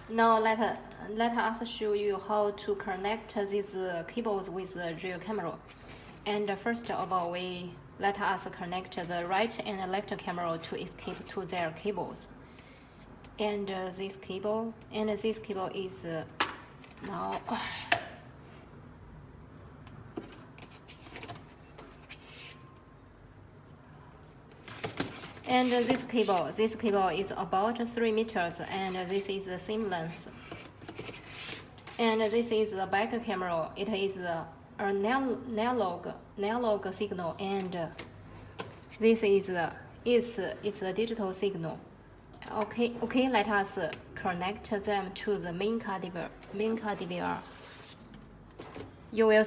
Now let us show you how to connect these cables with the rear camera. And first of all, let us connect the right and left camera to escape to their cables. And this cable is now. And this cable is about 3 meters, and this is the same length. And this is the back camera. It is a analog signal, and this is it's a digital signal. Okay. Let us connect them to the main car DVR. You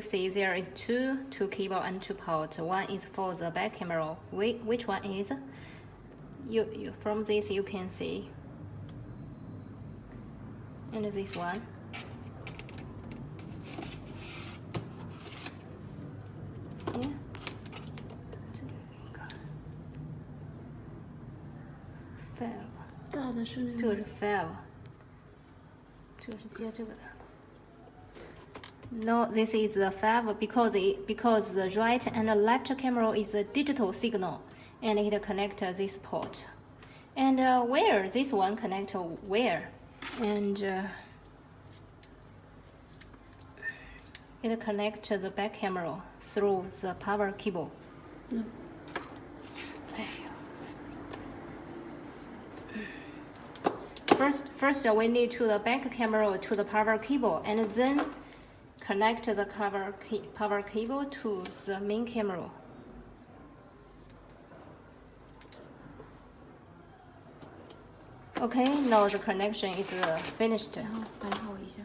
see there is two cable and 2 ports. One is for the back camera. Which one is? You from this you can see. And this one. Yeah. 5。大的是那个。这个是 5。这个是接这个的。No, this is the 5 because the right and the left camera is a digital signal, and it connects this port. And where this one connect where? And it connects the back camera through the power cable. No. First we need to the back camera to the power cable, and then connect the power cable to the main camera. Okay, now the connection is finished. 然后摆好一下。